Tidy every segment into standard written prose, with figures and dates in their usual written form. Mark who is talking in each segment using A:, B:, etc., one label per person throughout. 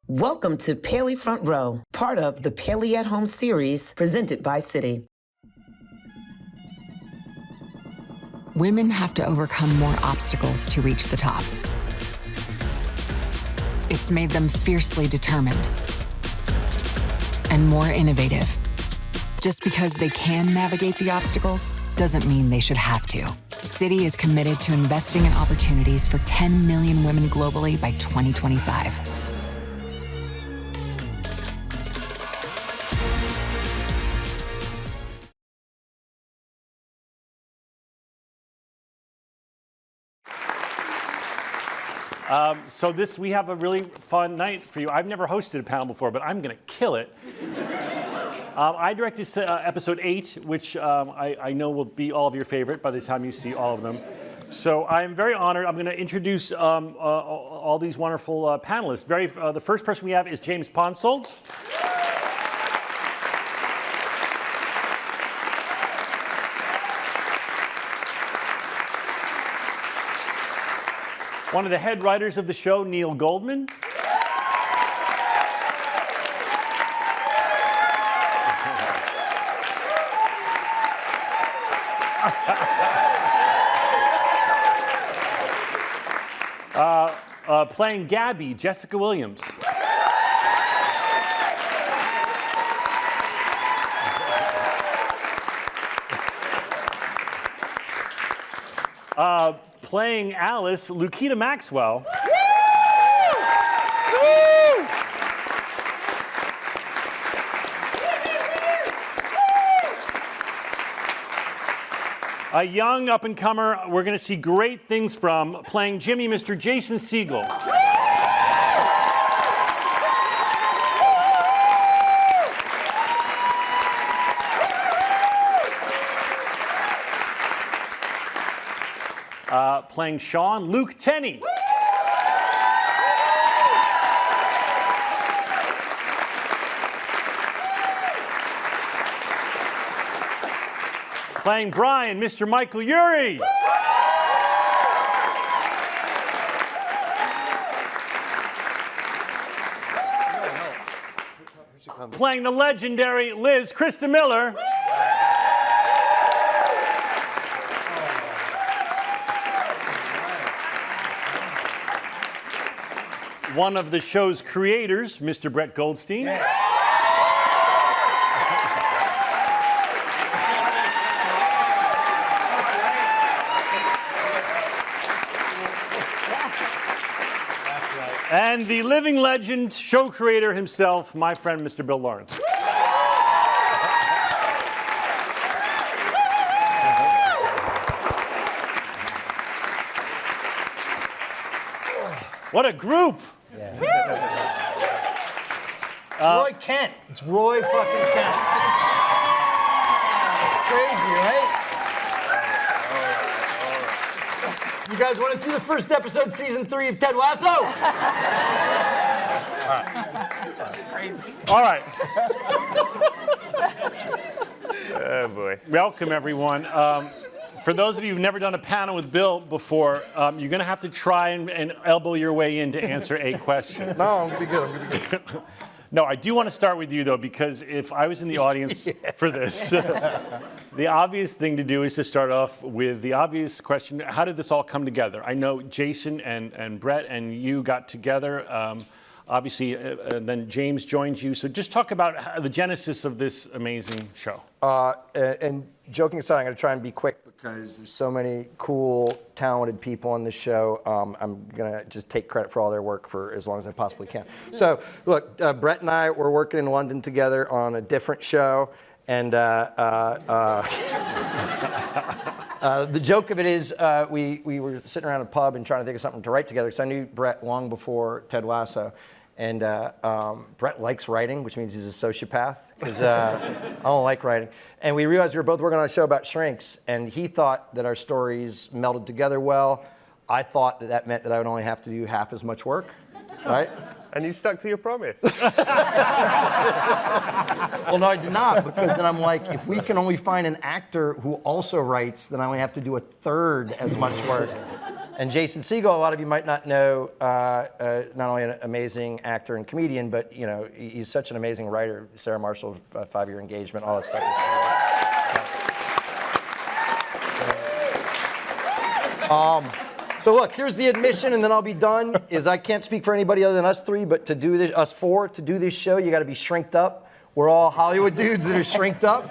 A: Welcome to Paley Front Row, part of the Paley at Home series presented by Citi.
B: Women have to overcome more obstacles to reach the top. It's made them fiercely determined and more innovative. Just because they can navigate the obstacles doesn't mean they should have to. Citi is committed to investing in opportunities for 10 million women globally by 2025.
C: We have a really fun night for you. I've never hosted a panel before, but I'm going to kill it. I directed episode 8, which I know will be all of your favorite by the time you see all of them. So I'm very honored. I'm going to introduce all these wonderful panelists. The first person we have is James Ponsoldt. One of the head writers of the show, Neil Goldman. Playing Gabby, Jessica Williams. Playing Alice, Lukita Maxwell. A young up-and-comer we're going to see great things from, playing Jimmy, Mr. Jason Segel. Playing Sean, Luke Tenney. Playing Brian, Mr. Michael Urie. Playing the legendary Liz, Christa Miller. One of the show's creators, Mr. Brett Goldstein. And the living legend, show creator himself, my friend, Mr. Bill Lawrence. What a group!
D: It's Roy Kent. It's Roy fucking Kent. It's crazy, right? You guys want to see the first episode, season 3 of Ted Lasso?
C: That's crazy. All right. Oh boy. Welcome, everyone. For those of you who've never done a panel with Bill before, you're going to have to try and elbow your way in to answer a question.
D: No, I'm going to be good.
C: No, I do want to start with you, though, because if I was in the audience for this, the obvious thing to do is to start off with the obvious question: how did this all come together? I know Jason and Brett and you got together. Obviously, then James joined you. So just talk about the genesis of this amazing show.
D: And joking aside, I'm going to try and be quick because there's so many cool, talented people on this show. I'm going to just take credit for all their work for as long as I possibly can. So, look, Brett and I were working in London together on a different show. And the joke of it is we were sitting around a pub and trying to think of something to write together because I knew Brett long before Ted Lasso. And Brett likes writing, which means he's a sociopath, because I don't like writing. And we realized we were both working on a show about shrinks, and he thought that our stories melded together well. I thought that that meant that I would only have to do half as much work, right?
E: And you stuck to your promise.
D: Well, no, I did not, because then I'm like, if we can only find an actor who also writes, then I only have to do a third as much work. And Jason Segel, a lot of you might not know, not only an amazing actor and comedian, but he's such an amazing writer. Sarah Marshall, 5-year engagement, all that stuff. So look, here's the admission, and then I'll be done. Is I can't speak for anybody other than us three, but to do this, us four, to do this show, you got to be shrinked up. We're all Hollywood dudes that are shrinked up,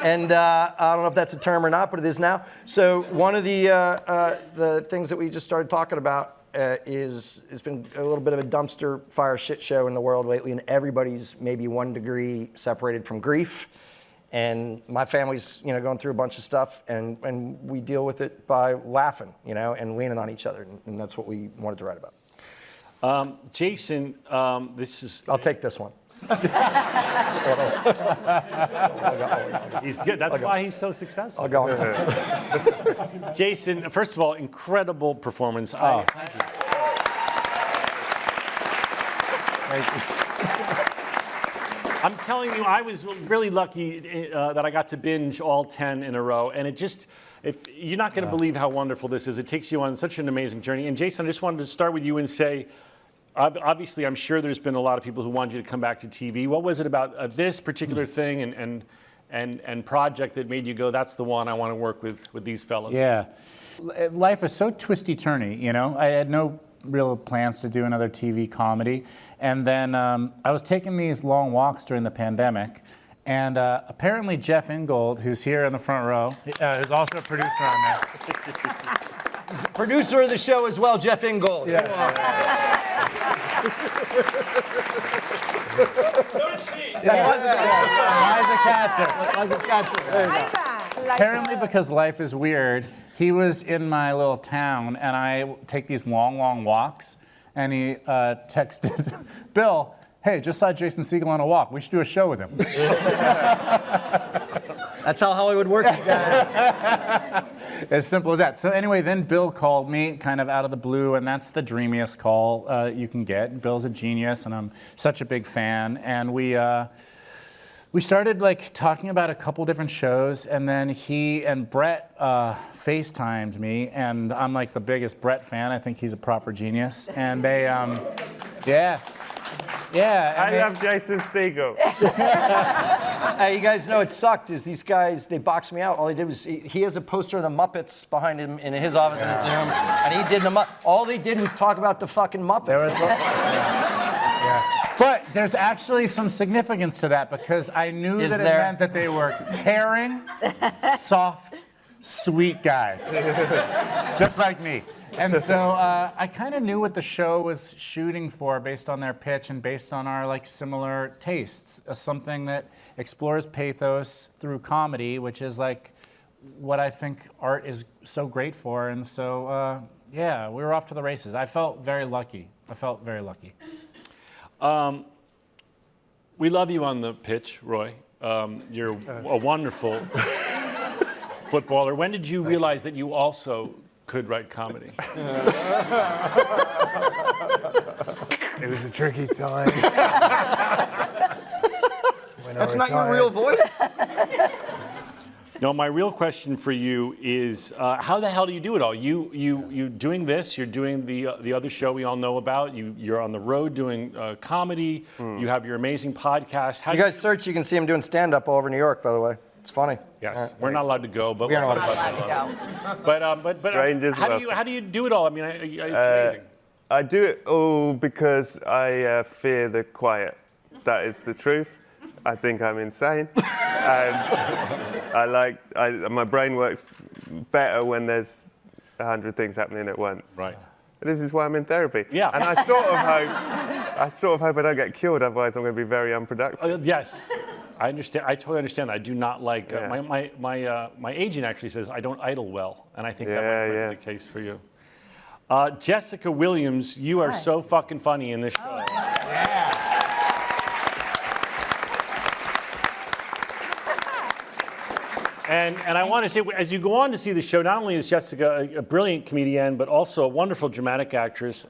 D: and I don't know if that's a term or not, but it is now. So one of the things that we just started talking about is it's been a little bit of a dumpster fire shit show in the world lately, and everybody's maybe 1 degree separated from grief. And my family's going through a bunch of stuff, and we deal with it by laughing, and leaning on each other, and that's what we wanted to write about.
C: Jason, this is.
D: I'll take this one.
C: He's good. That's why he's so successful.
D: I'll go.
C: Jason, first of all, incredible performance.
F: Thank you.
C: I'm telling you, I was really lucky that I got to binge all 10 in a row, and you're not going to believe how wonderful this is. It takes you on such an amazing journey. And Jason, I just wanted to start with you and say, obviously, I'm sure there's been a lot of people who wanted you to come back to TV. What was it about this particular thing and project that made you go, that's the one I want to work with these fellows?
F: Yeah. Life is so twisty-turny, I had no real plans to do another TV comedy. And then I was taking these long walks during the pandemic. And apparently Jeff Ingold, who's here in the front row, who's also a producer on this.
D: He's a producer of the show as well, Jeff Ingold.
F: Yes.
D: Liza Katzer.
F: Apparently, because life is weird, he was in my little town, and I take these long, long walks, and he texted, Bill, hey, just saw Jason Segel on a walk. We should do a show with him.
D: That's how Hollywood works, you guys.
F: As simple as that. So anyway, then Bill called me kind of out of the blue, and that's the dreamiest call you can get. Bill's a genius, and I'm such a big fan. And we started talking about a couple different shows, and then he and Brett FaceTimed me, and I'm the biggest Brett fan. I think he's a proper genius. And they, yeah.
E: I love Jason Segel.
D: Hey, you guys know it sucked is these guys, they boxed me out. All they did was, he has a poster of the Muppets behind him in his office in his room, and he did all they did was talk about the fucking Muppets.
F: There was But there's actually some significance to that, because I knew it meant that they were caring, soft, sweet guys, just like me. And so I kind of knew what the show was shooting for based on their pitch and based on our similar tastes. Something that explores pathos through comedy, which is what I think art is so great for. And so, yeah, we were off to the races. I felt very lucky.
C: We love you on the pitch, Roy. You're a wonderful footballer. When did you realize that you also could write comedy?
G: It was a tricky time.
D: That's not your real voice?
C: No, my real question for you is, how the hell do you do it all? You doing this, you're doing the other show we all know about, you're on the road doing comedy, you have your amazing podcast.
D: You guys search, you can see him doing stand-up all over New York, by the way. It's funny.
C: Yes, we're not allowed to go, but
D: we are
C: we're
D: not allowed to go.
C: But
E: Strangers
C: how do you do it all? I mean, it's amazing.
E: I do it all because I fear the quiet. That is the truth. I think I'm insane, and my brain works better when there's 100 things happening at once.
C: Right.
E: This is why I'm in therapy.
C: Yeah.
E: And I sort of hope I don't get cured, otherwise I'm going to be very unproductive.
C: Yes. I understand. I totally understand. I do not like my agent actually says I don't idle well, and I think that might be the case for you. Jessica Williams, you are so fucking funny in this show.
F: Yeah.
C: And I want to say, as you go on to see the show, not only is Jessica a brilliant comedian, but also a wonderful dramatic actress.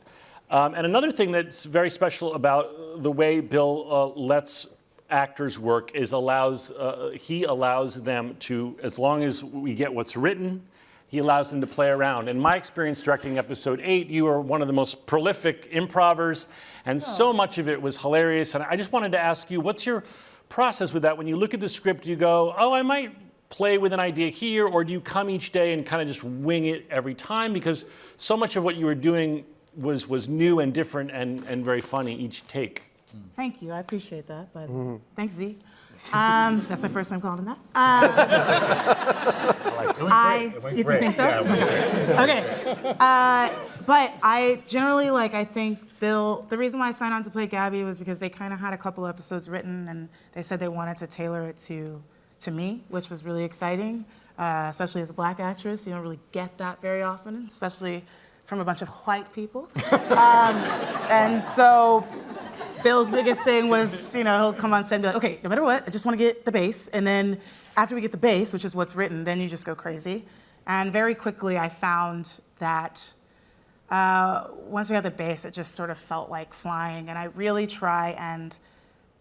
C: And another thing that's very special about the way Bill lets actors work is he allows them to, as long as we get what's written, he allows them to play around. In my experience directing episode 8, you were one of the most prolific improvers, and so much of it was hilarious. And I just wanted to ask you, what's your process with that? When you look at the script, you go, oh, I might play with an idea here, or do you come each day and kind of just wing it every time? Because so much of what you were doing was new and different and very funny each take.
H: Thank you, I appreciate that, but thanks, Z. That's my first time calling him that. You think so? Okay. But I generally, I think Bill, the reason why I signed on to play Gabby was because they kind of had a couple episodes written and they said they wanted to tailor it to me, which was really exciting, especially as a black actress. You don't really get that very often, especially from a bunch of white people. And so Bill's biggest thing was, he'll come on set and be like, okay, no matter what, I just want to get the bass. And then after we get the bass, which is what's written, then you just go crazy. And very quickly I found that once we had the bass, it just sort of felt like flying. And I really try and,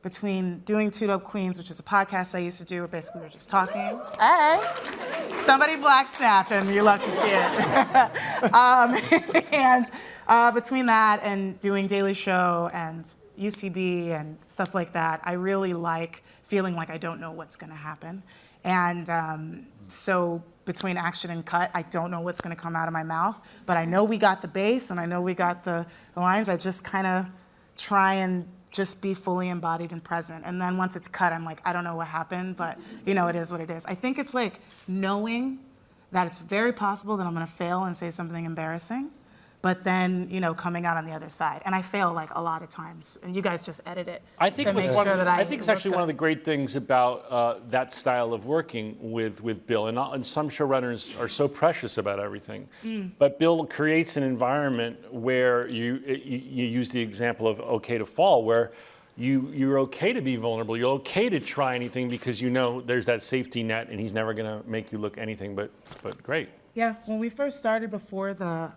H: between doing Two Dope Queens, which is a podcast I used to do, where basically we're just talking. Hey, somebody black snapped, and you love to see it. And between that and doing Daily Show and UCB and stuff like that, I really like feeling like I don't know what's going to happen. And so between action and cut, I don't know what's going to come out of my mouth, but I know we got the bass and I know we got the lines. I just kind of try and just be fully embodied and present. And then once it's cut, I'm like, I don't know what happened, but it is what it is. I think it's like knowing that it's very possible that I'm gonna fail and say something embarrassing, but then, coming out on the other side. And I fail a lot of times, and you guys just edit it
C: I think
H: to make sure that
C: I think it's actually one of the great things about that style of working with Bill. And some showrunners are so precious about everything. But Bill creates an environment where you use the example of okay to fall, where you're okay to be vulnerable. You're okay to try anything because there's that safety net, and he's never going to make you look anything but great.
H: Yeah, when we first started before the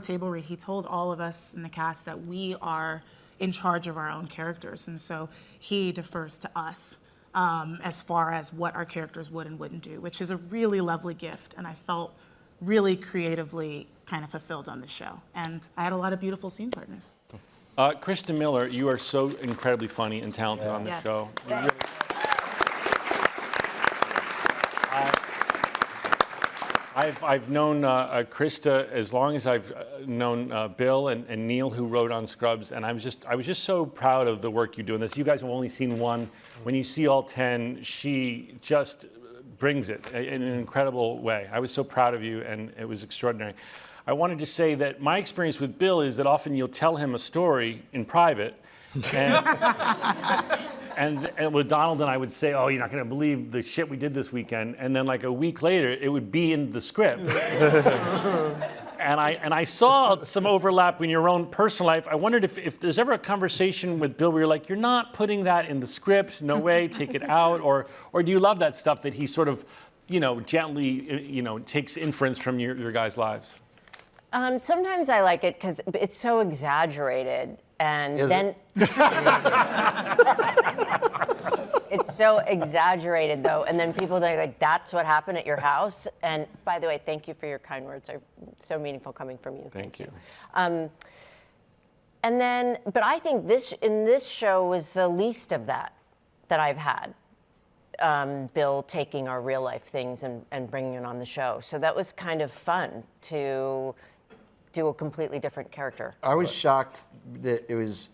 H: table read, he told all of us in the cast that we are in charge of our own characters. And so he defers to us as far as what our characters would and wouldn't do, which is a really lovely gift. And I felt really creatively kind of fulfilled on the show. And I had a lot of beautiful scene partners.
C: Christa Miller, you are so incredibly funny and talented on the show. I've known Christa as long as I've known Bill and Neil, who wrote on Scrubs, and I was just so proud of the work you do in this. You guys have only seen one. When you see all 10, she just brings it in an incredible way. I was so proud of you, and it was extraordinary. I wanted to say that my experience with Bill is that often you'll tell him a story in private, and with Donald and I would say, oh, you're not going to believe the shit we did this weekend. And then a week later, it would be in the script. And I saw some overlap in your own personal life. I wondered if there's ever a conversation with Bill where you're like, you're not putting that in the script, no way, take it out. Or do you love that stuff that he sort of, gently, takes inference from your guys' lives?
I: Sometimes I like it because it's so exaggerated. And then it's so exaggerated, though. And then people are like, that's what happened at your house. And by the way, thank you for your kind words. They're so meaningful coming from you.
C: Thank you.
I: And then, but I think this show was the least of that I've had. Bill taking our real life things and bringing it on the show. So that was kind of fun to do a completely different character.
D: I was shocked that it was,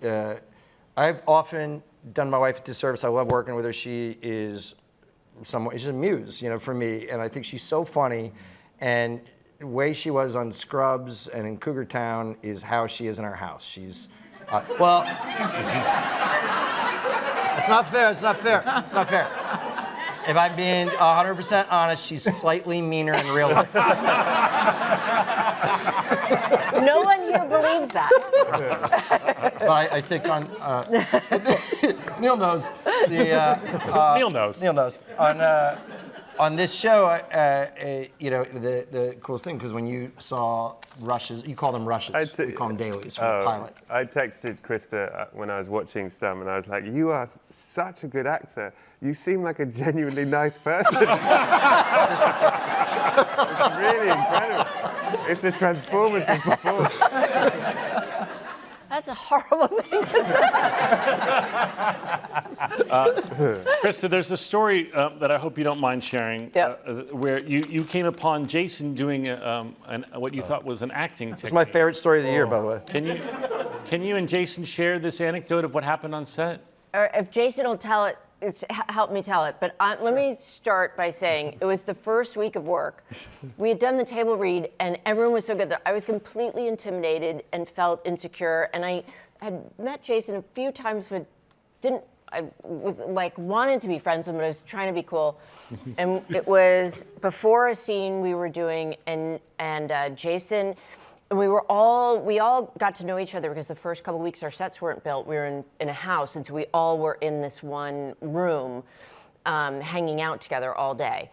D: I've often done my wife a disservice. I love working with her. She is she's a muse, for me. And I think she's so funny. And the way she was on Scrubs and in Cougar Town is how she is in our house. She's, well, it's not fair. If I'm being 100% honest, she's slightly meaner in real life.
I: No one here believes that.
D: But I think on Neil knows.
C: Neil knows.
D: Neil knows. On this show, the coolest thing, because when you saw rushes, you call them rushes. We call them dailies for the pilot.
E: I texted Christa when I was watching Stum, and I was like, you are such a good actor. You seem like a genuinely nice person. It's really incredible. It's a transformative performance.
I: That's a horrible thing to say.
C: Krista, there's a story that I hope you don't mind sharing, where you came upon Jason doing what you thought was an acting technique.
D: It's my favorite story of the year, by the way.
C: Can you and Jason share this anecdote of what happened on set?
I: Or if Jason will tell it, help me tell it. But let me start by saying it was the first week of work. We had done the table read, and everyone was so good that I was completely intimidated and felt insecure. And I had met Jason a few times, but I was like wanted to be friends with him, but I was trying to be cool. And it was before a scene we were doing, and Jason. And we all got to know each other because the first couple of weeks our sets weren't built. We were in a house, and so we all were in this one room, hanging out together all day.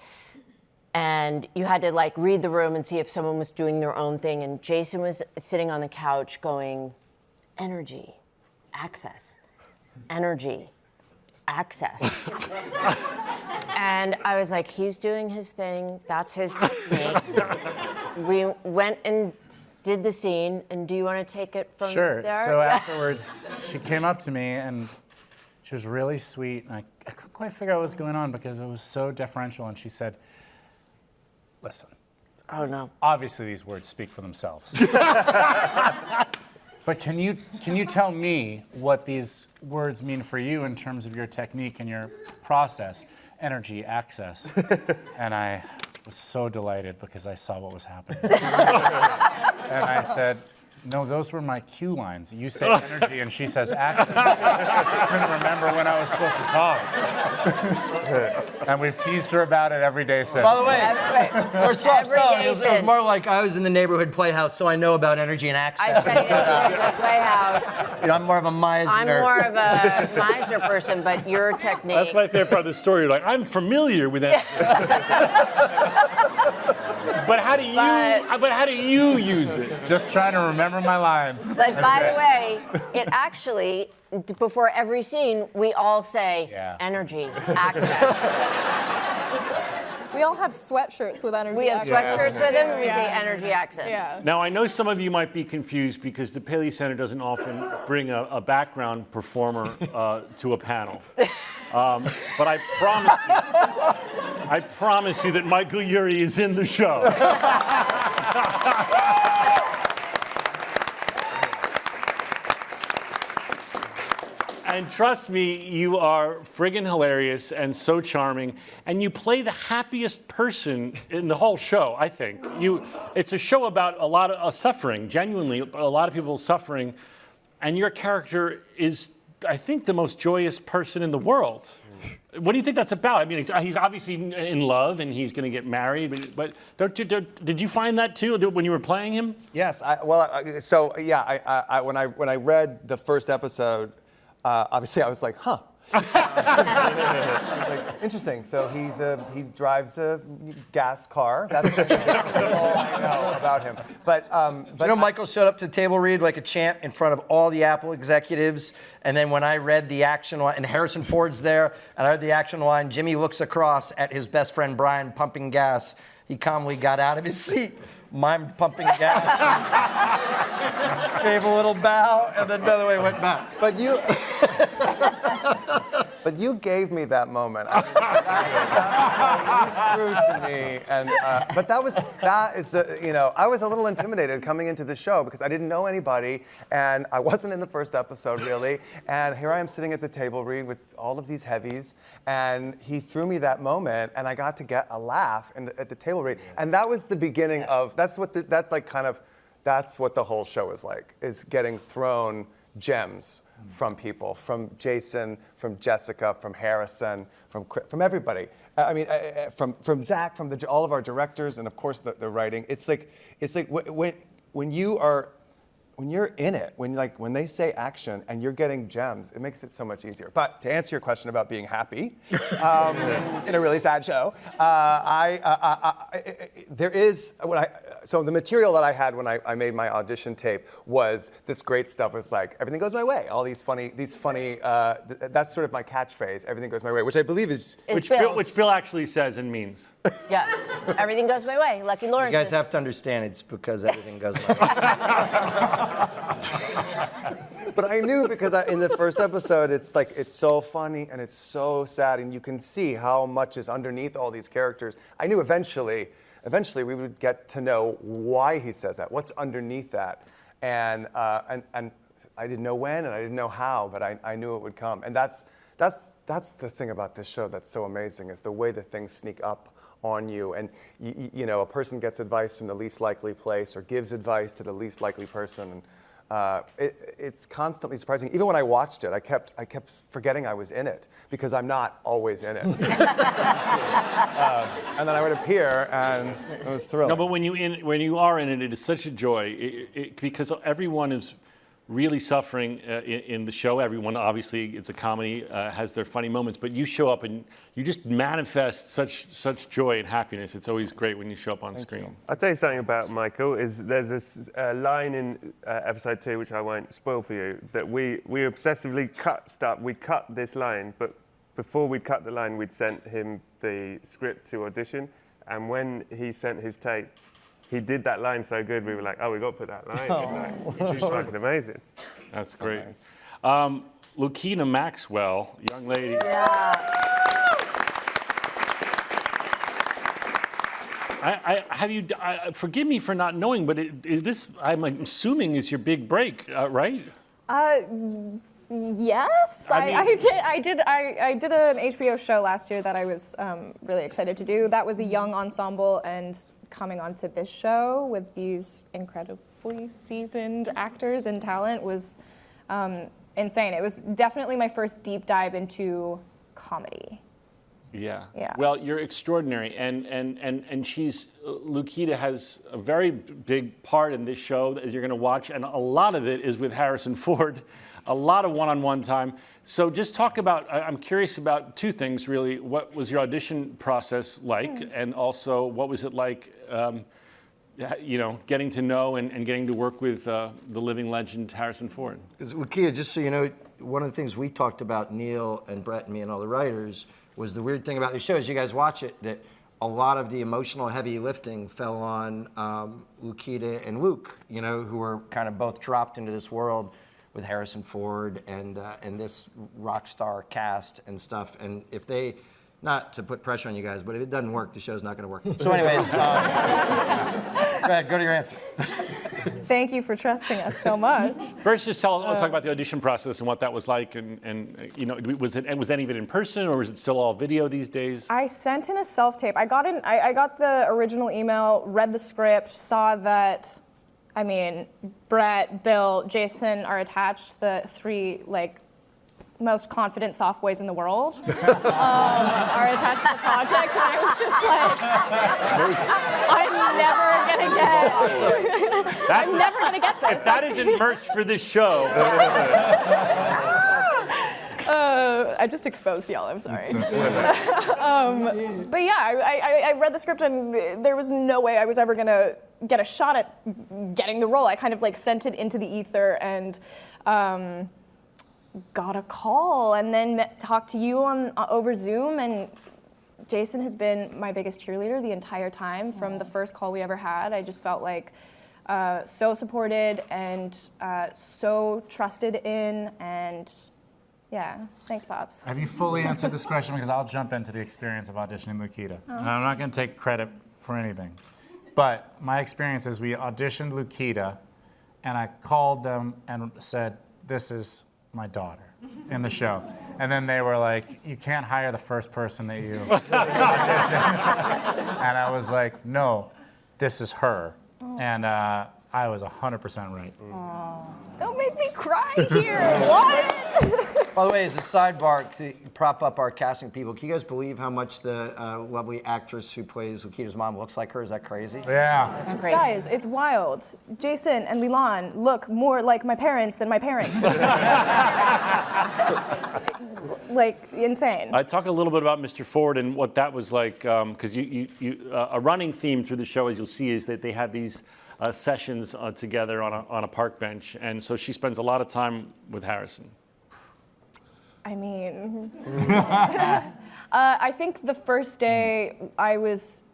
I: And you had to like read the room and see if someone was doing their own thing. And Jason was sitting on the couch going, energy, access, energy, access. And I was like, he's doing his thing. That's his technique. We went and did the scene, and do you want to take it from there?
F: Sure. So afterwards, she came up to me, and she was really sweet, and I couldn't quite figure out what was going on because it was so deferential, and she said, listen.
I: Oh, no.
F: Obviously, these words speak for themselves. But can you tell me what these words mean for you in terms of your technique and your process, energy, access? And I was so delighted because I saw what was happening. And I said, no, those were my cue lines. You say energy, and she says access. I couldn't remember when I was supposed to talk. And we've teased her about it every day since.
D: By the way, we're soft selling. It was more like I was in the neighborhood playhouse, so I know about energy and access.
I: I studied at the playhouse.
D: You know, I'm more of a Meisner.
I: I'm more of a Meisner person, but your technique.
C: That's my favorite part of the story. You're like, I'm familiar with that. But how do you use it?
F: Just trying to remember my lines.
I: But by the way, it actually, before every scene, we all say energy, access.
J: We all have sweatshirts with energy
I: We have
J: access.
I: sweatshirts with them, and we say energy access.
J: Yeah.
C: Now, I know some of you might be confused because the Paley Center doesn't often bring a background performer to a panel. But I promise you that Michael Urie is in the show. And trust me, you are friggin' hilarious and so charming, and you play the happiest person in the whole show, I think. It's a show about a lot of suffering, genuinely, a lot of people suffering, and your character is, I think, the most joyous person in the world. What do you think that's about? I mean, he's obviously in love and he's going to get married, but did you find that too when you were playing him?
K: Yes. When I read the first episode, obviously I was like, huh. I was like, interesting. So he drives a gas car. That's all I know about him. But
D: you know, Michael showed up to the table read like a champ in front of all the Apple executives. And then when I read the action line, and Harrison Ford's there, and I read the action line, Jimmy looks across at his best friend Brian pumping gas. He calmly got out of his seat, mimed pumping gas, gave a little bow, and then by the way went back.
K: But you gave me that moment. I mean, that was really true to me, and but I was a little intimidated coming into the show because I didn't know anybody, and I wasn't in the first episode really, and here I am sitting at the table read with all of these heavies, and he threw me that moment, and I got to get a laugh at the table read, and that was the beginning of that's what the whole show is like, is getting thrown gems from people, from Jason, from Jessica, from Harrison, from everybody. I mean, from Zach, from all of our directors, and of course the writing. It's like when you are when you're in it, when they say action and you're getting gems, it makes it so much easier. But to answer your question about being happy in a really sad show, so the material that I had when I made my audition tape was this great stuff. It was like, everything goes my way. All these funny, that's sort of my catchphrase, everything goes my way, which I believe is...
C: Which Bill actually says and means.
I: Yeah, everything goes my way. Lucky Lawrence.
D: You guys have to understand it's because everything goes my way.
K: But I knew because in the first episode, it's so funny and it's so sad, and you can see how much is underneath all these characters. I knew eventually we would get to know why he says that, what's underneath that, and I didn't know when and I didn't know how, but I knew it would come, and that's the thing about this show that's so amazing, is the way that things sneak up on you, and a person gets advice from the least likely place or gives advice to the least likely person, and it's constantly surprising. Even when I watched it, I kept forgetting I was in it because I'm not always in it. And then I would appear, and it was thrilling.
C: No, but when you are in it, it is such a joy because everyone is really suffering in the show. Everyone, obviously, it's a comedy, has their funny moments, but you show up and you just manifest such joy and happiness. It's always great when you show up on screen.
E: I'll tell you something about Michael, is there's this line in episode 2, which I won't spoil for you, that we obsessively cut stuff. We cut this line, but before we'd cut the line, we'd sent him the script to audition, and when he sent his tape, he did that line so good, we were like, oh, we got to put that line in, which is fucking amazing.
C: That's
K: so
C: great.
K: Nice.
C: Lukita Maxwell, young lady.
I: Yeah.
C: Forgive me for not knowing, but this, I'm assuming, is your big break, right?
J: Yes, I did an HBO show last year that I was really excited to do. That was a young ensemble, and coming onto this show with these incredibly seasoned actors and talent was insane. It was definitely my first deep dive into comedy.
C: Yeah.
J: Yeah.
C: Well, you're extraordinary, and Lukita has a very big part in this show, as you're going to watch, and a lot of it is with Harrison Ford. A lot of one-on-one time. So just talk about, I'm curious about two things really. What was your audition process like? And also what was it like, getting to know and getting to work with the living legend Harrison Ford?
D: Lukita, just so you know, one of the things we talked about, Neil and Brett and me and all the writers, was the weird thing about the show, as you guys watch it, that a lot of the emotional heavy lifting fell on Lukita and Luke, who were kind of both dropped into this world with Harrison Ford and this rock star cast and stuff. And if they, not to put pressure on you guys, but if it doesn't work, the show's not going to work. So anyways, go ahead, go to your answer.
J: Thank you for trusting us so much.
C: First, just talk about the audition process and what that was like, and was any of it in person, or is it still all video these days?
J: I sent in a self-tape. I got the original email, read the script, saw that, Brett, Bill, Jason are attached, the three, most confident soft boys in the world are attached to the project, and I was just I'm never gonna get this.
C: If that isn't merch for this show.
J: I just exposed y'all, I'm sorry. But yeah, I read the script, and there was no way I was ever gonna get a shot at getting the role. I kind of sent it into the ether and got a call, and then talked to you over Zoom, and Jason has been my biggest cheerleader the entire time from the first call we ever had. I just felt so supported and so trusted in, and yeah, thanks, Pops.
F: Have you fully answered this question? Because I'll jump into the experience of auditioning Lukita. And I'm not going to take credit for anything. But my experience is we auditioned Lukita, and I called them and said, this is my daughter in the show. And then they were like, you can't hire the first person that you audition. And I was like, no, this is her. And I was 100% right.
J: Don't make me cry here. What?
D: By the way, as a sidebar, to prop up our casting people, can you guys believe how much the lovely actress who plays Lukita's mom looks like her? Is that crazy?
F: Yeah.
J: Guys, it's wild. Jason and Lilan look more like my parents than my parents. Like, insane.
C: I talk a little bit about Mr. Ford and what that was like, because a running theme through the show, as you'll see, is that they have these sessions together on a park bench, and so she spends a lot of time with Harrison.
J: I mean, I think the first day I was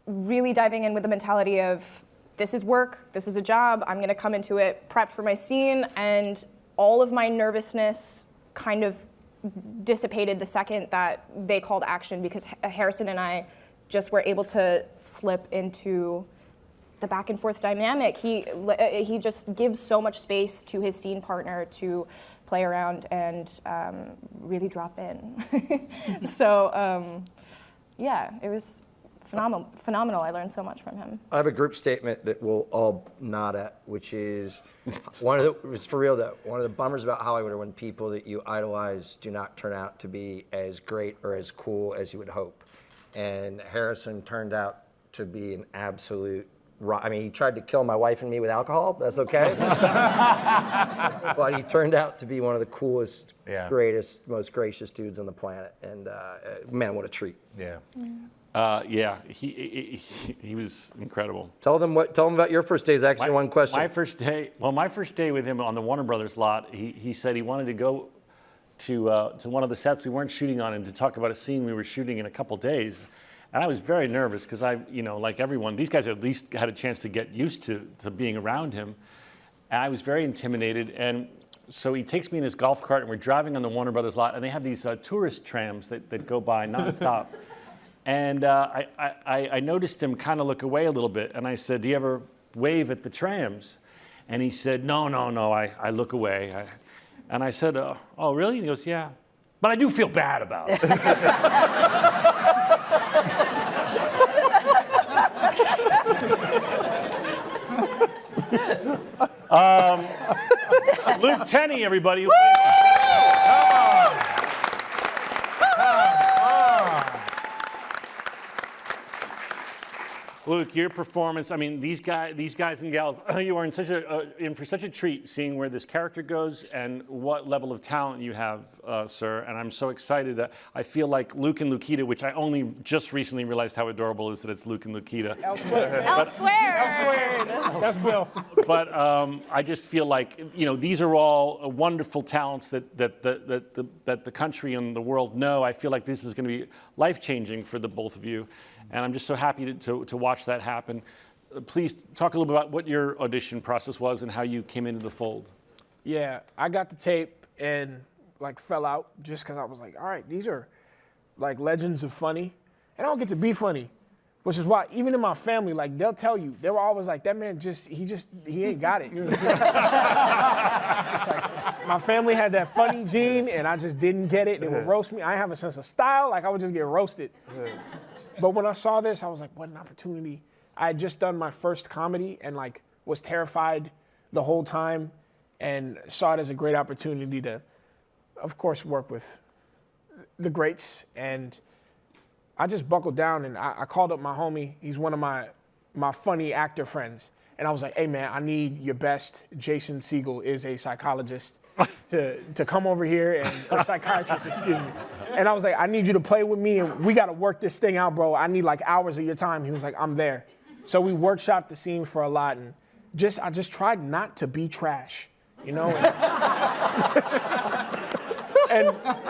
J: really diving in with the mentality of this is work, this is a job, I'm gonna come into it prepped for my scene, and all of my nervousness kind of dissipated the second that they called action, because Harrison and I just were able to slip into the back and forth dynamic. He just gives so much space to his scene partner to play around and really drop in. So yeah, it was phenomenal. I learned so much from him.
D: I have a group statement that we'll all nod at, which is it's for real though, one of the bummers about Hollywood are when people that you idolize do not turn out to be as great or as cool as you would hope. And Harrison turned out to be an absolute, I mean, he tried to kill my wife and me with alcohol. That's okay. But he turned out to be one of the coolest, greatest, most gracious dudes on the planet. And man, what a treat.
F: Yeah.
C: Yeah, he was incredible.
D: Tell them about your first day, Zach. One question.
C: My first day with him on the Warner Brothers lot, he said he wanted to go to one of the sets we weren't shooting on and to talk about a scene we were shooting in a couple days. And I was very nervous because like everyone, these guys at least had a chance to get used to being around him. And I was very intimidated. And so he takes me in his golf cart and we're driving on the Warner Brothers lot, and they have these tourist trams that go by nonstop. And I noticed him kind of look away a little bit. And I said, "Do you ever wave at the trams?" And he said, No, I look away. And I said, "Oh, really?" And he goes, "Yeah. But I do feel bad about it." Luke Tenney, everybody. Luke, your performance, I mean, these guys and gals, you are in for such a treat seeing where this character goes and what level of talent you have, sir. And I'm so excited that I feel like Luke and Lukita, which I only just recently realized how adorable it is that it's Luke and Lukita.
J: Elsewhere.
F: That's Bill.
C: But I just feel like, these are all wonderful talents that the country and the world know. I feel like this is going to be life-changing for the both of you. And I'm just so happy to watch that happen. Please talk a little bit about what your audition process was and how you came into the fold.
L: Yeah, I got the tape and fell out just because I was like, all right, these are like legends of funny. And I don't get to be funny, which is why even in my family, they'll tell you, they were always like, that man he ain't got it. It's just like, my family had that funny gene and I just didn't get it. They would roast me. I have a sense of style, I would just get roasted. But when I saw this, I was like, what an opportunity. I had just done my first comedy and was terrified the whole time and saw it as a great opportunity to, of course, work with the greats. And I just buckled down and I called up my homie. He's one of my funny actor friends. And I was like, hey man, I need your best. Jason Segel is a psychologist to come over here or psychiatrist, excuse me. And I was like, I need you to play with me and we got to work this thing out, bro. I need hours of your time. He was like, I'm there. So we workshopped the scene for a lot and I just tried not to be trash, And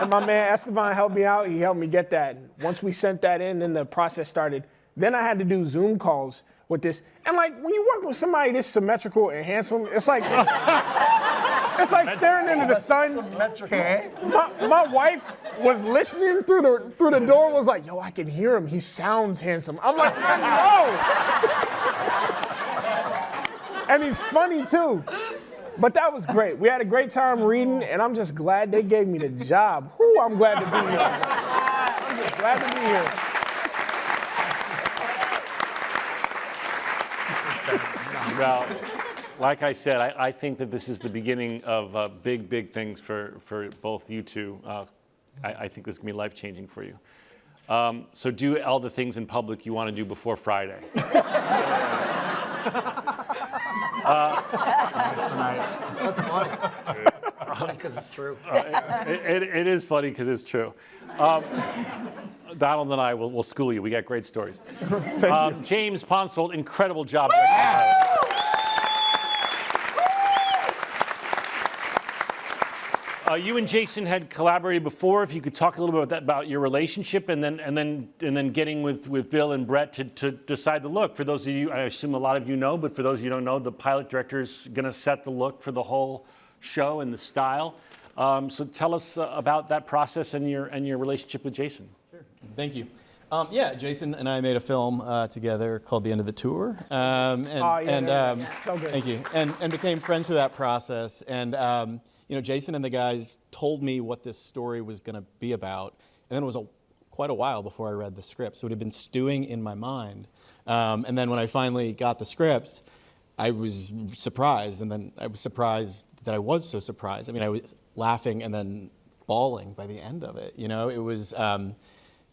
L: my man Esteban helped me out. He helped me get that. And once we sent that in, then the process started. Then I had to do Zoom calls with this. And when you work with somebody this symmetrical and handsome, it's like it's like staring into the sun. My wife was listening through the door, was like, yo, I can hear him. He sounds handsome. I'm like, I know. And he's funny too. But that was great. We had a great time reading, and I'm just glad they gave me the job. Whew, I'm glad to be here. I'm just glad to be here.
C: Well, like I said, I think that this is the beginning of big, big things for both you two. I think this is going to be life-changing for you. So do all the things in public you want to do before Friday.
D: That's funny. Funny because it's true.
C: It is funny because it's true. Donald and I will school you. We got great stories.
L: Thank you.
C: James Ponsoldt, incredible job. You and Jason had collaborated before. If you could talk a little bit about your relationship, and then getting with Bill and Brett to decide the look. For those of you, I assume a lot of you know, but for those of you who don't know, the pilot director is going to set the look for the whole show and the style. So tell us about that process and your relationship with Jason.
M: Sure. Thank you. Yeah, Jason and I made a film together called The End of the Tour. So good. Thank you. And became friends through that process. And Jason and the guys told me what this story was going to be about, and then it was quite a while before I read the script. So it had been stewing in my mind. And then when I finally got the script, I was surprised, and then I was surprised that I was so surprised. I mean, I was laughing and then bawling by the end of it. It was,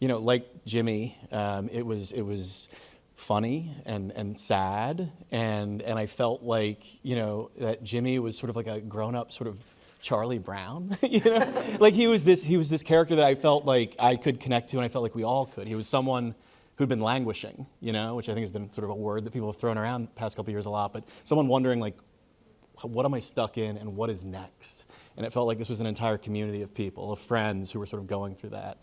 M: like Jimmy, it was funny and sad, and I felt like, that Jimmy was sort of like a grown-up sort of Charlie Brown, like he was this character that I felt like I could connect to, and I felt like we all could. He was someone who'd been languishing, which I think has been sort of a word that people have thrown around the past couple of years a lot, but someone wondering like, what am I stuck in and what is next? And it felt like this was an entire community of people, of friends who were sort of going through that.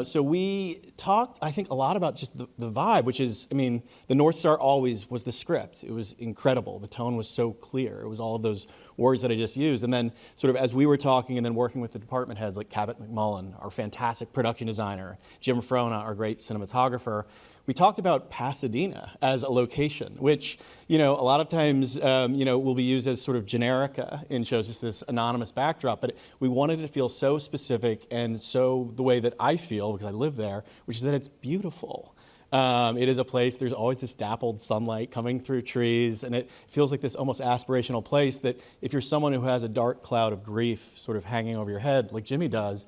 M: So we talked, I think, a lot about just the vibe, which is, the North Star always was the script. It was incredible. The tone was so clear. It was all of those words that I just used. And then sort of as we were talking and then working with the department heads like Cabot McMullen, our fantastic production designer, Jim Frona, our great cinematographer, we talked about Pasadena as a location, which, a lot of times, will be used as sort of generica in shows, just this anonymous backdrop. But we wanted it to feel so specific and so the way that I feel, because I live there, which is that it's beautiful. It is a place, there's always this dappled sunlight coming through trees, and it feels like this almost aspirational place that if you're someone who has a dark cloud of grief sort of hanging over your head, like Jimmy does,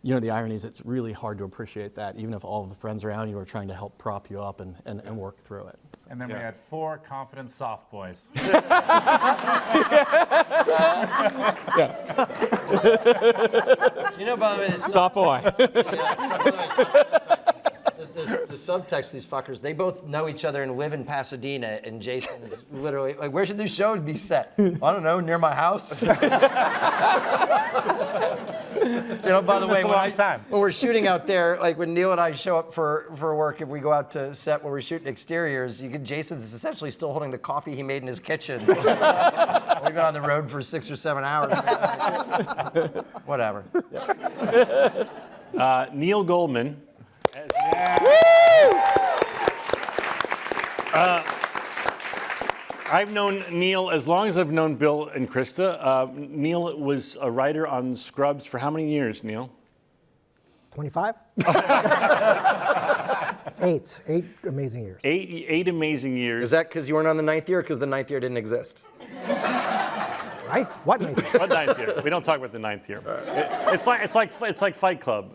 M: the irony is it's really hard to appreciate that, even if all of the friends around you are trying to help prop you up and work through it.
F: And then we had 4 confident soft boys.
D: By the way,
F: soft boy.
D: The subtext of these fuckers, they both know each other and live in Pasadena, and Jason is literally like, where should these shows be set? I don't know, near my house. By the way, when we're shooting out there, like when Neil and I show up for work, if we go out to set where we're shooting exteriors, Jason's essentially still holding the coffee he made in his kitchen. We've been on the road for 6 or 7 hours. Whatever.
C: Neil Goldman. I've known Neil as long as I've known Bill and Christa. Neil was a writer on Scrubs for how many years, Neil?
N: 25? 8 amazing years.
C: 8 amazing years.
D: Is that because you weren't on the 9th year or because the 9th year didn't exist?
N: What 9th year?
C: What 9th year? We don't talk about the 9th year. It's like Fight Club.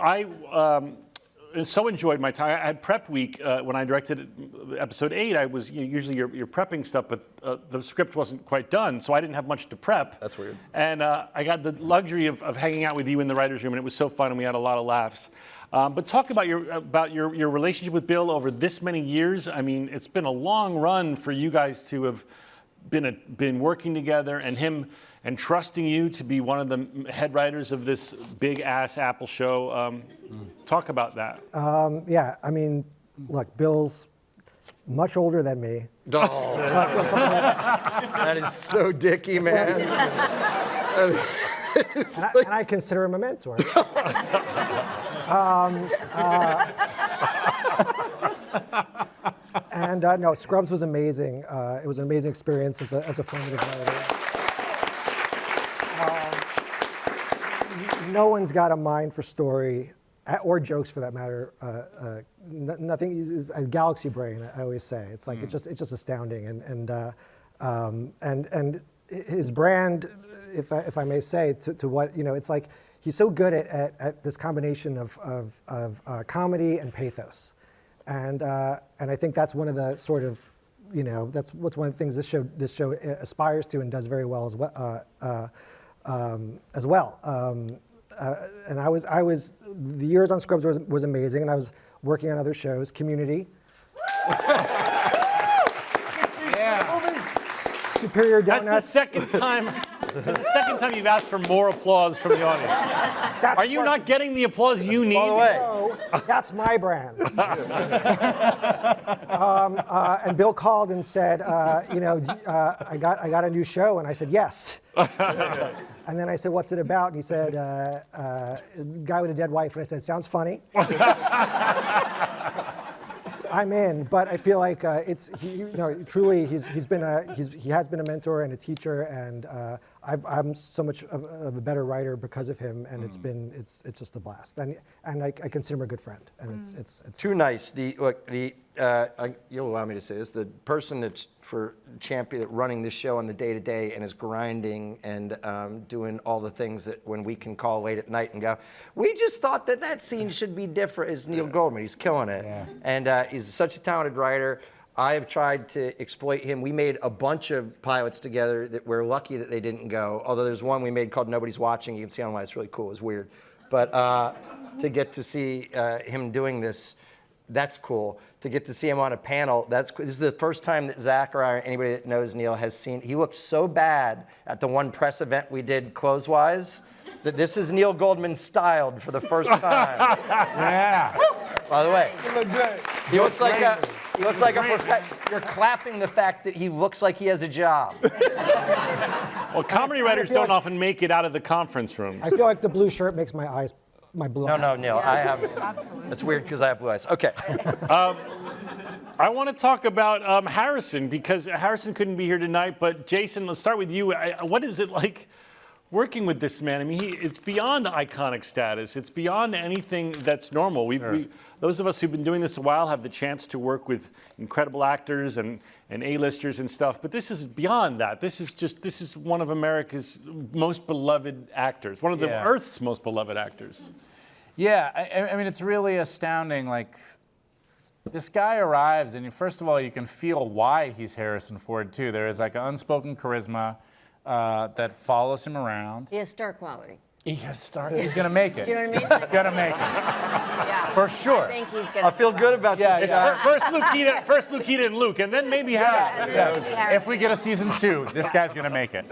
C: I so enjoyed my time. I had prep week when I directed episode 8. I was usually you're prepping stuff, but the script wasn't quite done, so I didn't have much to prep.
D: That's weird.
C: And I got the luxury of hanging out with you in the writers' room, and it was so fun, and we had a lot of laughs. But talk about your relationship with Bill over this many years. It's been a long run for you guys to have been working together, and him and trusting you to be one of the head writers of this big ass Apple show. Talk about that.
N: Look, Bill's much older than me.
D: Oh, that is so dicky, man.
N: And I consider him a mentor. No, Scrubs was amazing. It was an amazing experience as a formative writer. No one's got a mind for story or jokes for that matter. Nothing is a galaxy brain. I always say it's like it's just astounding, and his brand, if I may say, to what it's like. He's so good at this combination of comedy and pathos, and I think that's one of the sort of that's one of the things this show aspires to and does very well as well. And I was the years on Scrubs was amazing, and I was working on other shows, Community. Superior Donuts.
C: That's the second time. That's the second time you've asked for more applause from the audience. Are you not getting the applause you need?
N: By the way, that's my brand. And Bill called and said, I got a new show, and I said yes. And then I said, what's it about? And he said, guy with a dead wife. And I said, sounds funny. I'm in, but I feel like truly he has been a mentor and a teacher, and I'm so much of a better writer because of him, and it's just a blast, and I consider him a good friend, and it's
D: too nice. You'll allow me to say this. The person that's for champion running this show on the day-to-day and is grinding and doing all the things that when we can call late at night and go, we just thought that scene should be different, is Neil Goldman. He's killing it. Yeah. And he's such a talented writer. I have tried to exploit him. We made a bunch of pilots together that we're lucky that they didn't go. Although there's one we made called Nobody's Watching. You can see online. It's really cool. It's weird. But to get to see him doing this, that's cool. To get to see him on a panel, that's cool. This is the first time that Zach or anybody that knows Neil has seen. He looked so bad at the one press event we did clothes-wise that this is Neil Goldman styled for the first time.
F: Yeah.
D: By the way, he looks like a You're clapping the fact that he looks like he has a job.
C: Well, comedy writers don't often make it out of the conference rooms.
N: I feel like the blue shirt makes my blue eyes.
D: No, Neil,
N: Yeah.
D: I have.
H: Absolutely.
D: It's weird because I have blue eyes. Okay.
C: I want to talk about Harrison, because Harrison couldn't be here tonight. But Jason, let's start with you. What is it like working with this man? I mean, it's beyond iconic status. It's beyond anything that's normal. Those of us who've been doing this a while have the chance to work with incredible actors and A-listers and stuff. But this is beyond that. This is one of America's most beloved actors, one of the Earth's most beloved actors.
F: Yeah, I mean, it's really astounding. Like, this guy arrives, and first of all, you can feel why he's Harrison Ford, too. There is like an unspoken charisma that follows him around.
I: He has star quality.
F: He's going to make it.
I: Do you know what I mean?
F: He's going to make it.
I: Yeah.
F: For sure.
I: I think he's going to.
D: I feel good about this.
C: First Lukita and Luke, and then maybe Harrison.
F: Yes. If we get a season 2, this guy's going to make it.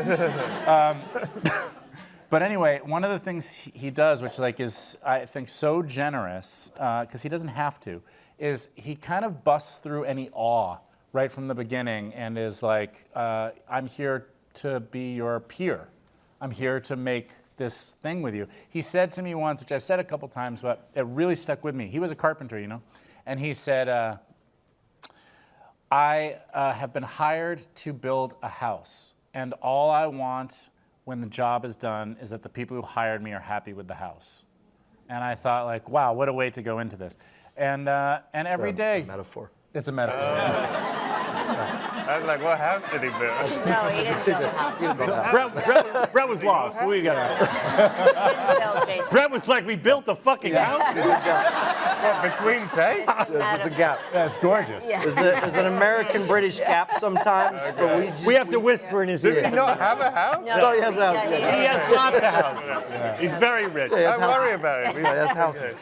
F: But anyway, one of the things he does, which is, I think, so generous, because he doesn't have to, is he kind of busts through any awe right from the beginning and is like, I'm here to be your peer. I'm here to make this thing with you. He said to me once, which I've said a couple times, but it really stuck with me. He was a carpenter, and he said, I have been hired to build a house, and all I want when the job is done is that the people who hired me are happy with the house. And I thought, like, wow, what a way to go into this. And every day...
D: It's a metaphor.
F: It's a metaphor.
E: I was like, what house did he build?
I: No, he didn't build a house.
C: Brett was lost. What do you got? Brett was like, we built a fucking house?
E: What, between takes?
D: There's a gap.
F: That's gorgeous.
I: Yeah.
D: There's an American-British gap sometimes, but
C: We have to whisper in his ear.
E: Does he not have a house?
D: No, he has a house.
C: He has lots of houses. Yeah. He's very rich.
E: Don't worry about it.
D: He has houses.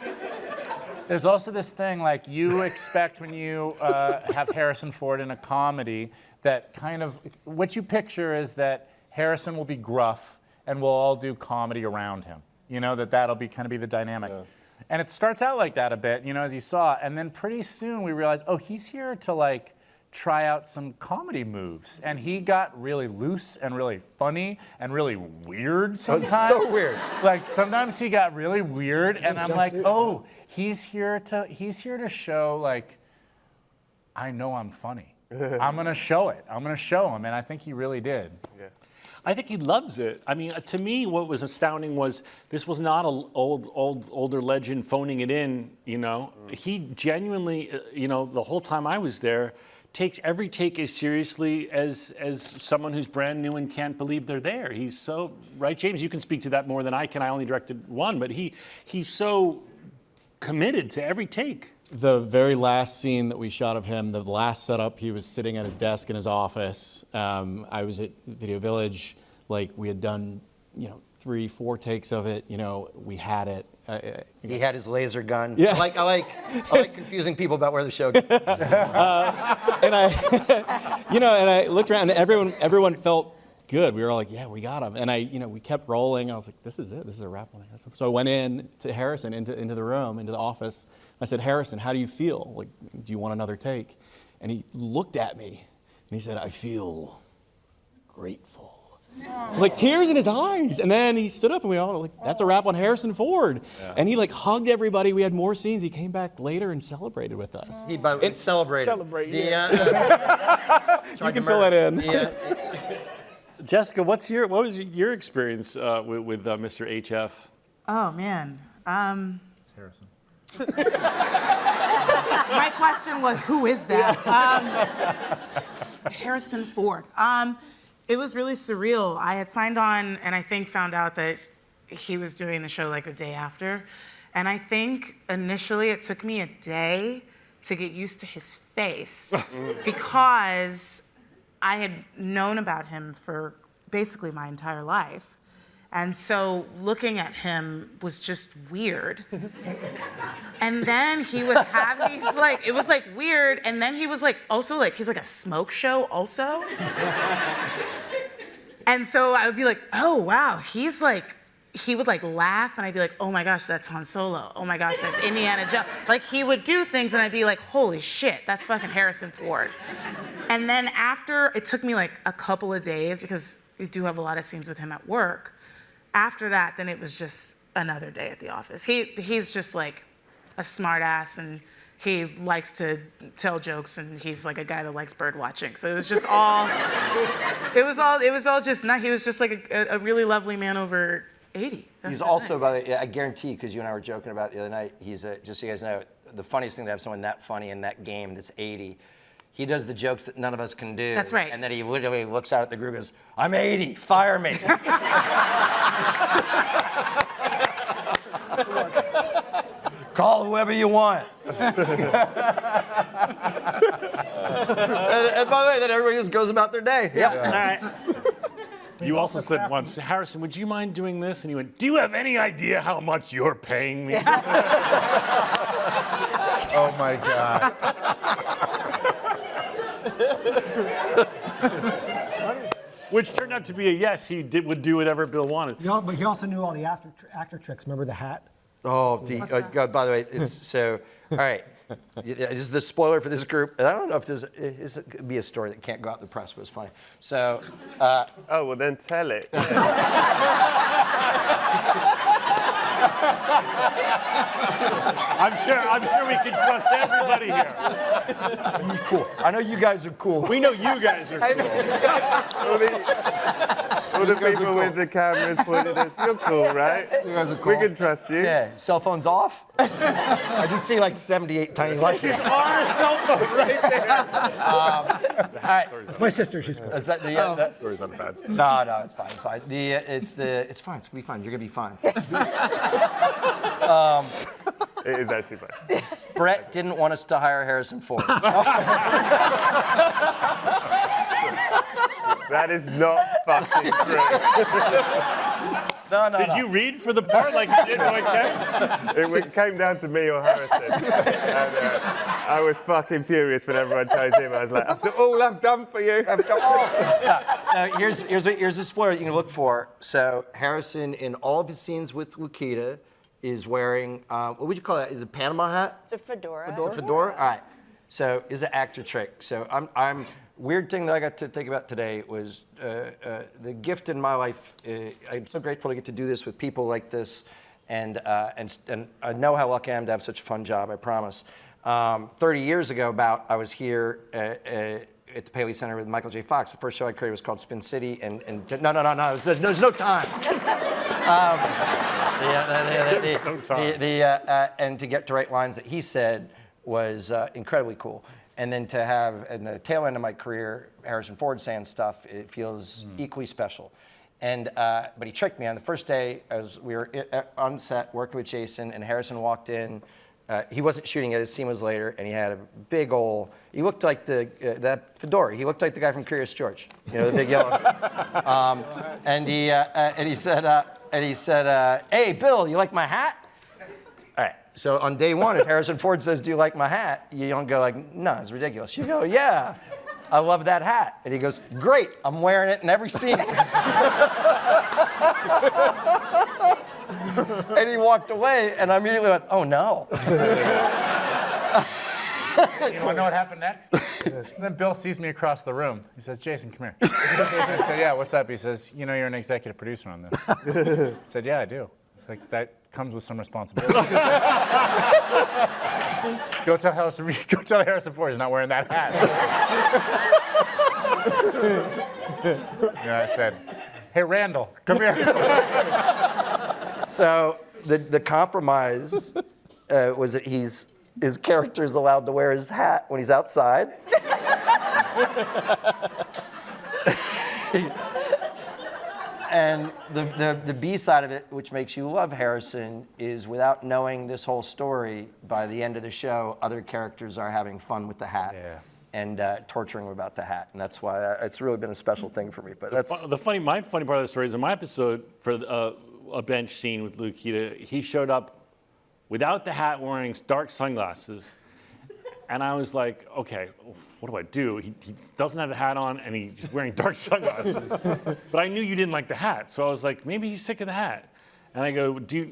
F: There's also this thing, like, you expect when you have Harrison Ford in a comedy that kind of, what you picture is that Harrison will be gruff and we'll all do comedy around him. That'll be kind of be the dynamic. Yeah. And it starts out like that a bit, as you saw, and then pretty soon we realize, oh, he's here to, like, try out some comedy moves. And he got really loose and really funny and really weird sometimes.
D: So weird.
F: Like, sometimes he got really weird, and I'm like, oh, he's here to show, like, I know I'm funny. I'm gonna show it. I'm gonna show him, and I think he really did.
E: Yeah.
C: I think he loves it. I mean, to me, what was astounding was this was not an older legend phoning it in, you know. He genuinely, you know, the whole time I was there, takes every take as seriously as someone who's brand new and can't believe they're there. He's so, right, James? You can speak to that more than I can. I only directed one, but he's so committed to every take.
M: The very last scene that we shot of him, the last setup, he was sitting at his desk in his office. I was at Video Village, like we had done, you know, 3-4 takes of it. You know, we had it.
D: He had his laser gun.
M: Yeah.
D: I like confusing people about where the show goes.
M: And I looked around, and everyone felt good. We were all like, yeah, we got him. And we kept rolling. I was like, this is it. This is a wrap on Harrison. So I went in to Harrison, into the room, into the office. I said, Harrison, how do you feel? Like, do you want another take? And he looked at me, and he said, I feel grateful. Like tears in his eyes. And then he stood up, and we all like, that's a wrap on Harrison Ford. Yeah. And he like hugged everybody. We had more scenes. He came back later and celebrated with us.
D: He celebrated.
L: Yeah.
M: You can fill that in.
C: Jessica, what was your experience with Mr. HF?
H: Oh man.
F: It's Harrison.
H: My question was, who is that? Harrison Ford. It was really surreal. I had signed on and I think found out that he was doing the show like the day after. And I think initially it took me a day to get used to his face because I had known about him for basically my entire life. And so looking at him was just weird. And then he would have these it was like weird. And then he was like, also like, he's like a smoke show also. And so I would be like, oh wow, he's like, he would like laugh and I'd be like, oh my gosh, that's Han Solo. Oh my gosh, that's Indiana Jones. Like he would do things and I'd be like, holy shit, that's fucking Harrison Ford. And then after, it took me like a couple of days because we do have a lot of scenes with him at work. After that, then it was just another day at the office. He's just like a smart ass and he likes to tell jokes and he's like a guy that likes bird watching. So it was just all, it was all just not, he was just like a really lovely man over 80.
D: He's also, by the way, I guarantee, because you and I were joking about it the other night, he's just so you guys know, the funniest thing to have someone that funny in that game that's 80. He does the jokes that none of us can do.
H: That's right.
D: And then he literally looks out at the group and goes, I'm 80, fire me. Call whoever you want. And by the way, then everybody just goes about their day. Yep.
C: All right. You also said once, Harrison, would you mind doing this? And he went, do you have any idea how much you're paying me?
F: Oh my God.
C: Which turned out to be a yes. He would do whatever Bill wanted.
N: But he also knew all the actor tricks. Remember the hat?
D: Oh, God, by the way, it's so, all right. This is the spoiler for this group. And I don't know if this could be a story that can't go out in the press, but it's funny. So.
E: Oh, well, then tell it.
C: I'm sure we can trust everybody here.
D: Cool. I know you guys are cool.
C: We know you guys are cool.
E: All the people with the cameras pointed at us, you're cool, right?
D: You guys are cool.
E: We can trust you.
D: Yeah, cell phone's off. I just see like 78 tiny lights.
E: She's on a cell phone right there.
D: All right.
N: It's my sister. She's cool.
D: Is that
C: That story's not a bad story.
D: No, it's fine. It's fine. It's fine. It's gonna be fine. You're gonna be fine.
E: It is actually fun.
D: Brett didn't want us to hire Harrison Ford.
E: That is not fucking true.
D: No.
C: Did you read for the part like you did when
E: It came down to me or Harrison. And I was fucking furious when everyone chose him. I was like, after all I've done for you.
D: So here's a spoiler you can look for. So Harrison, in all of his scenes with Lukita, is wearing, what would you call that? Is it a Panama hat?
I: It's a fedora.
D: It's a fedora? All right. So is an actor trick. So weird thing that I got to think about today was the gift in my life. I'm so grateful to get to do this with people like this, and I know how lucky I am to have such a fun job. I promise. 30 years ago, I was here at the Paley Center with Michael J. Fox. The first show I created was called Spin City, and no, there's no time. And to get to write lines that he said was incredibly cool. And then to have, in the tail end of my career, Harrison Ford saying stuff, it feels equally special. And but he tricked me on the first day. As we were on set working with Jason, and Harrison walked in. He wasn't shooting it. His scene was later, and he had a big old. He looked like that fedora. He looked like the guy from Curious George. You know, the big yellow. And he said, "Hey, Bill, you like my hat?" All right. So on day one, if Harrison Ford says, "Do you like my hat?" you don't go like, "No, it's ridiculous." You go, "Yeah, I love that hat." And he goes, "Great, I'm wearing it in every scene." And he walked away, and I immediately went, "Oh no."
F: You want to know what happened next? So then Bill sees me across the room. He says, "Jason, come here." I said, "Yeah, what's up?" He says, "You know you're an executive producer on this." I said, "Yeah, I do." It's like, that comes with some responsibility. Go tell Harrison Ford he's not wearing that hat. Yeah, I said, "Hey, Randall, come here."
D: So the compromise was that his character is allowed to wear his hat when he's outside. And the B side of it, which makes you love Harrison, is without knowing this whole story, by the end of the show, other characters are having fun with the hat.
C: Yeah.
D: And torturing him about the hat, and that's why it's really been a special thing for me. But that's
C: my funny part of the story is in my episode for a bench scene with Lukita, he showed up without the hat, wearing dark sunglasses, and I was like, okay, what do I do? He doesn't have the hat on, and he's wearing dark sunglasses. But I knew you didn't like the hat, so I was like, maybe he's sick of the hat. And I go, do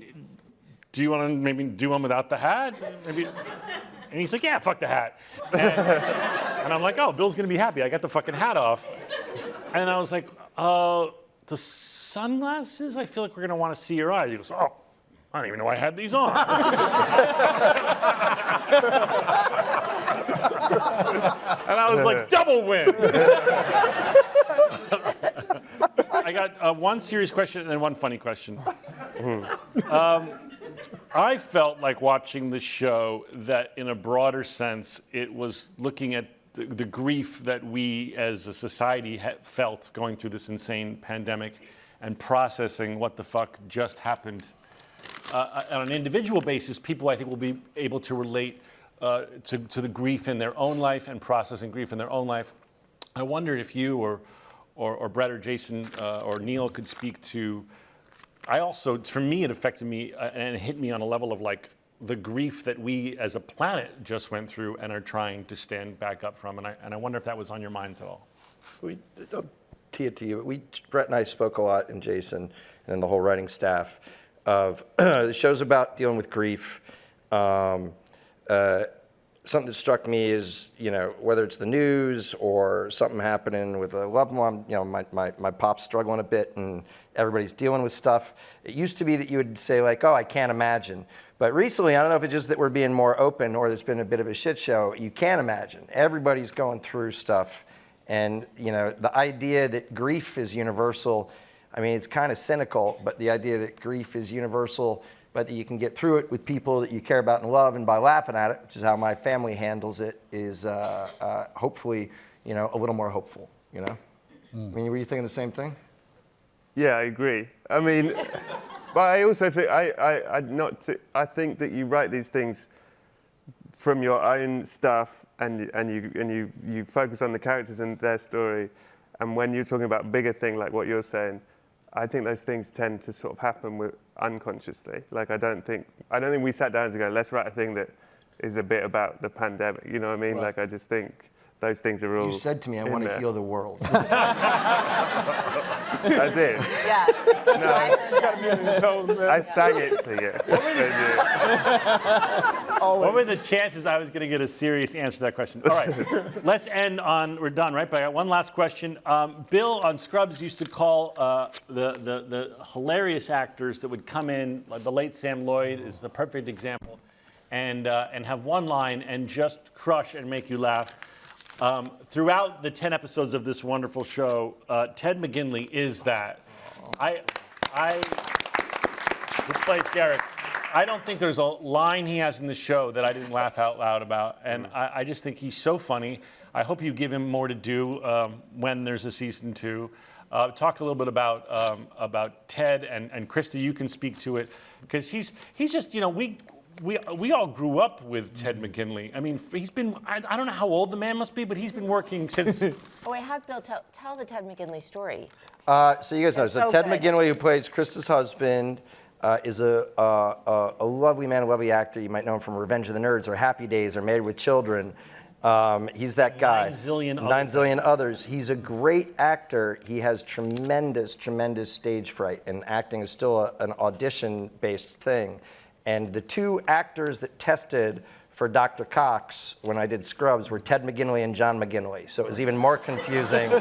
C: you want to maybe do one without the hat? Maybe. And he's like, yeah, fuck the hat. And I'm like, oh, Bill's gonna be happy. I got the fucking hat off. And I was like, the sunglasses, I feel like we're gonna wanna see your eyes. He goes, oh, I don't even know I had these on. And I was like, double win. I got one serious question and then one funny question. I felt like watching the show that, in a broader sense, it was looking at the grief that we as a society felt going through this insane pandemic and processing what the fuck just happened. On an individual basis, people, I think, will be able to relate to the grief in their own life and processing grief in their own life. I wondered if you or Brett or Jason or Neil could speak to. For me, it affected me and it hit me on a level of like the grief that we as a planet just went through and are trying to stand back up from. And I wonder if that was on your minds at all.
D: I'll tee it to you. Brett and I spoke a lot, and Jason, and the whole writing staff, of the show's about dealing with grief. Something that struck me is, whether it's the news or something happening with a loved one, my pop's struggling a bit and everybody's dealing with stuff. It used to be that you would say like, oh, I can't imagine. But recently, I don't know if it's just that we're being more open or there's been a bit of a shit show, you can't imagine. Everybody's going through stuff. And, the idea that grief is universal, I mean, it's kind of cynical, but the idea that grief is universal, but that you can get through it with people that you care about and love, and by laughing at it, which is how my family handles it, is hopefully, a little more hopeful, I mean, were you thinking the same thing?
E: Yeah, I agree. I mean, but I also think, I think that you write these things from your own stuff, and you focus on the characters and their story, and when you're talking about a bigger thing like what you're saying, I think those things tend to sort of happen unconsciously. Like I don't think we sat down to go, let's write a thing that is a bit about the pandemic. You know what I mean? Right. Like I just think those things are all. You
D: said to me, I want to heal the world.
E: I did.
I: Yeah.
E: No, I sang it to you.
C: What were the chances I was going to get a serious answer to that question? All right, let's end on, we're done, right? But I got one last question. Bill on Scrubs used to call the hilarious actors that would come in, like the late Sam Lloyd is the perfect example, and have one line and just crush and make you laugh. Throughout the 10 episodes of this wonderful show, Ted McGinley is that. Who plays Derek? I don't think there's a line he has in the show that I didn't laugh out loud about, and I just think he's so funny. I hope you give him more to do when there's a season 2. Talk a little bit about Ted, and Christa, you can speak to it, because he's just, we all grew up with Ted McGinley. I mean, he's been, I don't know how old the man must be, but he's been working since.
I: Oh, wait, have Bill tell the Ted McGinley story.
D: So you guys know,
I: It's so
D: Ted
I: good.
D: McGinley, who plays Christa's husband, is a lovely man, a lovely actor. You might know him from Revenge of the Nerds or Happy Days or Married with Children. He's that guy.
C: 9 zillion
D: Nine zillion others. He's a great actor. He has tremendous, tremendous stage fright, and acting is still an audition-based thing. And the 2 actors that tested for Dr. Cox when I did Scrubs were Ted McGinley and John McGinley. So it was even more confusing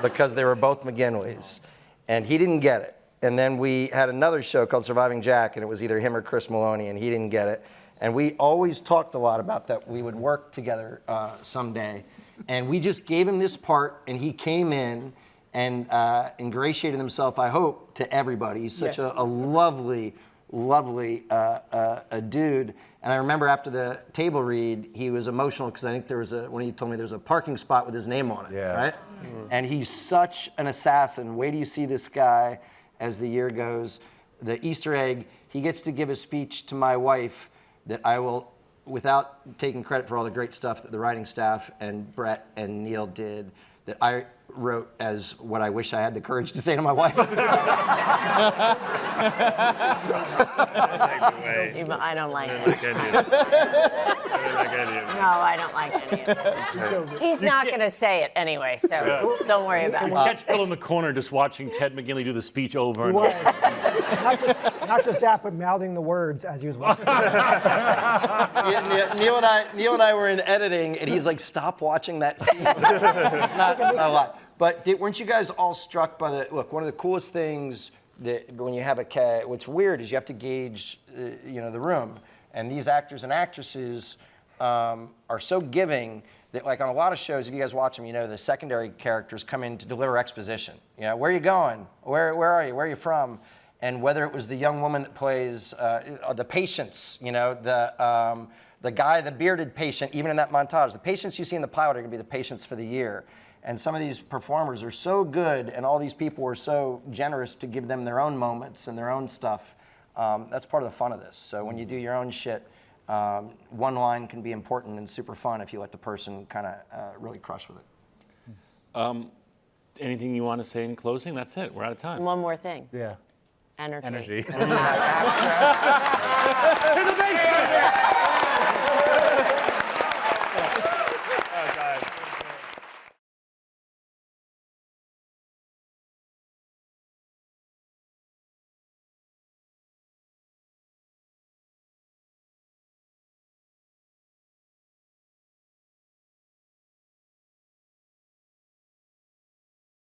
D: because they were both McGinleys. And he didn't get it. And then we had another show called Surviving Jack, and it was either him or Chris Maloney, and he didn't get it. And we always talked a lot about that we would work together someday. And we just gave him this part, and he came in and ingratiated himself, I hope, to everybody. He's such a lovely, lovely dude. And I remember after the table read, he was emotional because I think there was when he told me there's a parking spot with his name on it, right? And he's such an assassin. Wait till you see this guy as the year goes. The Easter egg, he gets to give a speech to my wife that I will, without taking credit for all the great stuff that the writing staff and Brett and Neil did, that I wrote as what I wish I had the courage to say to my wife.
I: I don't like it. No, I don't like any of it. He's not going to say it anyway, so don't worry about it.
C: Catch Bill in the corner just watching Ted McGinley do the speech over and
N: He
C: over.
N: was. Not just that, but mouthing the words as he was walking.
D: Neil and I were in editing, and he's like, "Stop watching that scene." It's not a lot. But weren't you guys all struck by look? One of the coolest things that when you have what's weird is you have to gauge, the room, and these actors and actresses are so giving that, like on a lot of shows, if you guys watch them, the secondary characters come in to deliver exposition. Where are you going? Where are you? Where are you from? And whether it was the young woman that plays the patients, the guy, the bearded patient, even in that montage, the patients you see in the pilot are going to be the patients for the year. And some of these performers are so good, and all these people are so generous to give them their own moments and their own stuff. That's part of the fun of this. So when you do your own shit, one line can be important and super fun if you let the person kind of really crush with it.
C: Anything you want to say in closing? That's it. We're out of time.
I: One more thing.
F: Yeah.
I: Energy.
C: Energy.
I: To the basement!